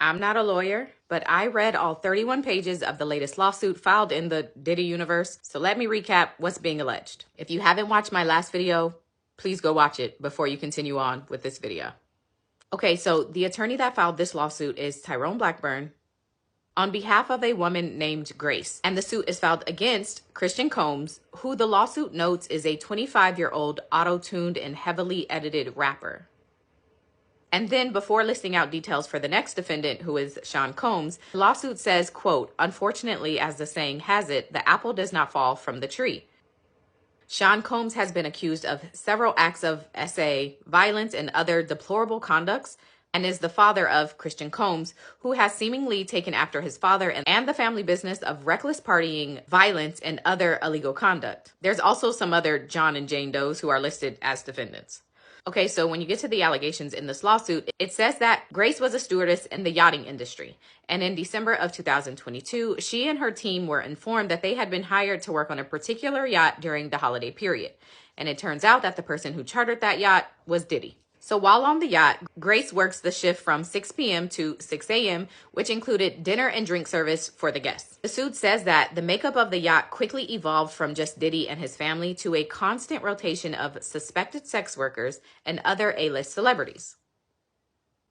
I'm not a lawyer, but I read all 31 pages of the latest lawsuit filed in the Diddy universe, so let me recap what's being alleged. If you haven't watched my last video, please go watch it before you continue on with this video. Okay, so the attorney that filed this lawsuit is Tyrone Blackburn on behalf of a woman named Grace, and the suit is filed against Christian Combs, who the lawsuit notes is a 25-year-old auto-tuned and heavily edited rapper. And then before listing out details for the next defendant, who is Sean Combs, the lawsuit says, quote, "Unfortunately, as the saying has it, the apple does not fall from the tree." Sean Combs has been accused of several acts of SA, violence, and other deplorable conducts, and is the father of Christian Combs, who has seemingly taken after his father and the family business of reckless partying, violence, and other illegal conduct. There's also some other John and Jane Does who are listed as defendants. Okay, so when you get to the allegations in this lawsuit, it says that Grace was a stewardess in the yachting industry. And in December of 2022, she and her team were informed that they had been hired to work on a particular yacht during the holiday period. And it turns out that the person who chartered that yacht was Diddy. So while on the yacht, Grace works the shift from 6 p.m. to 6 a.m., which included dinner and drink service for the guests. The suit says that the makeup of the yacht quickly evolved from just Diddy and his family to a constant rotation of suspected sex workers and other A-list celebrities.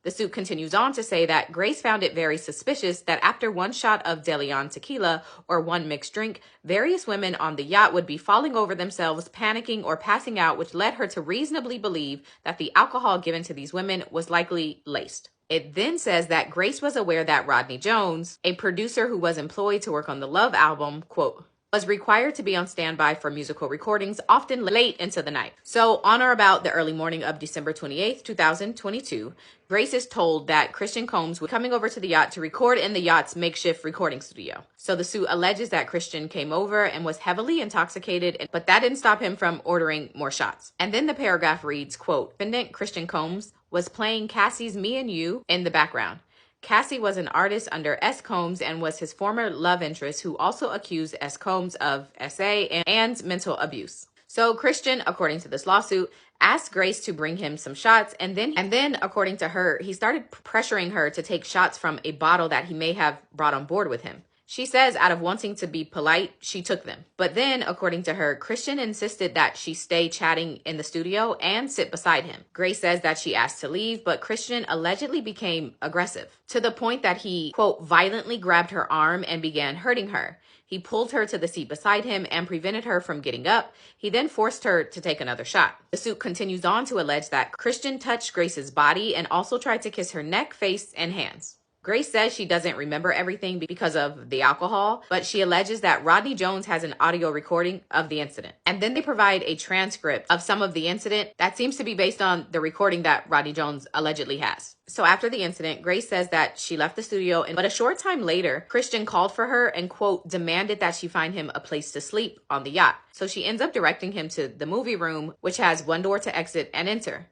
The suit continues on to say that Grace found it very suspicious that after one shot of De Leon tequila or one mixed drink, various women on the yacht would be falling over themselves, panicking, or passing out, which led her to reasonably believe that the alcohol given to these women was likely laced. It then says that Grace was aware that Rodney Jones, a producer who was employed to work on the Love album, quote, was required to be on standby for musical recordings, often late into the night. So on or about the early morning of December 28th, 2022, Grace is told that Christian Combs was coming over to the yacht to record in the yacht's makeshift recording studio. So the suit alleges that Christian came over and was heavily intoxicated, but that didn't stop him from ordering more shots. And then the paragraph reads, quote, "Defendant Christian Combs was playing Cassie's Me and You in the background. Cassie was an artist under S. Combs and was his former love interest, who also accused S. Combs of SA and mental abuse." So Christian, according to this lawsuit, asked Grace to bring him some shots, and then according to her, he started pressuring her to take shots from a bottle that he may have brought on board with him. She says out of wanting to be polite, she took them. But then, according to her, Christian insisted that she stay chatting in the studio and sit beside him. Grace says that she asked to leave, but Christian allegedly became aggressive to the point that he, quote, violently grabbed her arm and began hurting her. He pulled her to the seat beside him and prevented her from getting up. He then forced her to take another shot. The suit continues on to allege that Christian touched Grace's body and also tried to kiss her neck, face, and hands. Grace says she doesn't remember everything because of the alcohol, but she alleges that Rodney Jones has an audio recording of the incident. And then they provide a transcript of some of the incident that seems to be based on the recording that Rodney Jones allegedly has. So after the incident, Grace says that she left the studio, but a short time later, Christian called for her and, quote, demanded that she find him a place to sleep on the yacht. So she ends up directing him to the movie room, which has one door to exit and enter.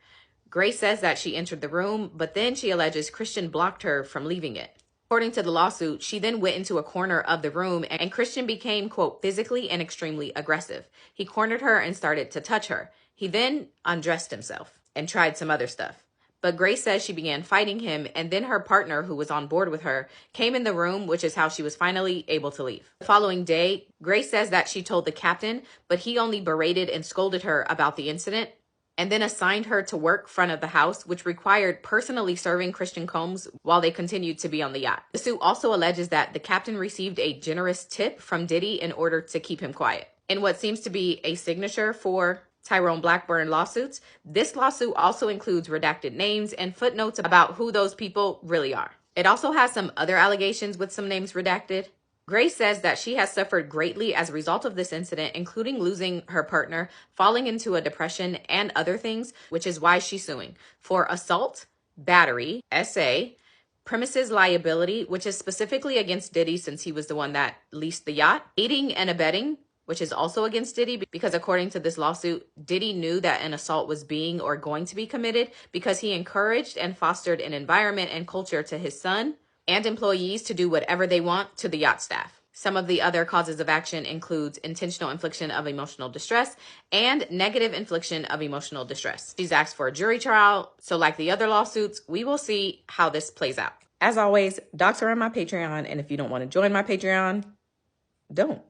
Grace says that she entered the room, but then she alleges Christian blocked her from leaving it. According to the lawsuit, she then went into a corner of the room and Christian became, quote, physically and extremely aggressive. He cornered her and started to touch her. He then undressed himself and tried some other stuff. But Grace says she began fighting him, and then her partner, who was on board with her, came in the room, which is how she was finally able to leave. The following day, Grace says that she told the captain, but he only berated and scolded her about the incident, and then assigned her to work front of the house, which required personally serving Christian Combs while they continued to be on the yacht. The suit also alleges that the captain received a generous tip from Diddy in order to keep him quiet. In what seems to be a signature for Tyrone Blackburn lawsuits, this lawsuit also includes redacted names and footnotes about who those people really are. It also has some other allegations with some names redacted. Grace says that she has suffered greatly as a result of this incident, including losing her partner, falling into a depression, and other things, which is why she's suing for assault, battery, SA, premises liability, which is specifically against Diddy since he was the one that leased the yacht, aiding and abetting, which is also against Diddy because according to this lawsuit, Diddy knew that an assault was being or going to be committed because he encouraged and fostered an environment and culture to his son and employees to do whatever they want to the yacht staff. Some of the other causes of action includes intentional infliction of emotional distress and negative infliction of emotional distress. She's asked for a jury trial, so like the other lawsuits, we will see how this plays out. As always, docs are on my Patreon, and if you don't want to join my Patreon, don't.